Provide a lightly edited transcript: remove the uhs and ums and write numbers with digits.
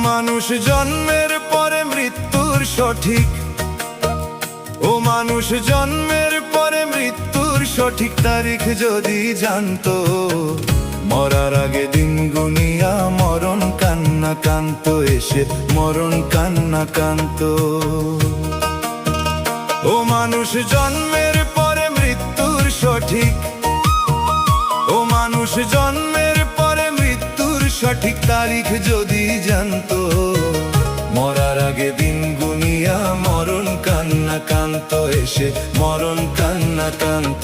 মানুষ জন্মের পরে মৃত্যুর সঠিক, ও মানুষ জন্মের পরে মৃত্যুর সঠিক তারিখ যদি জানতো, মরার আগে দিন গুনিয়া মরণ কান্না কান্ত, এসে মরণ কান্না কান্ত। ও মানুষ জন্মের পরে মৃত্যুর সঠিক, ও মানুষ জন্মের পরে মৃত্যুর সঠিক তারিখ যদি জানতো, মরার আগে দিন গুনিয়া মরণ কান্না কান্ত, এসে মরণ কান্না কান্ত।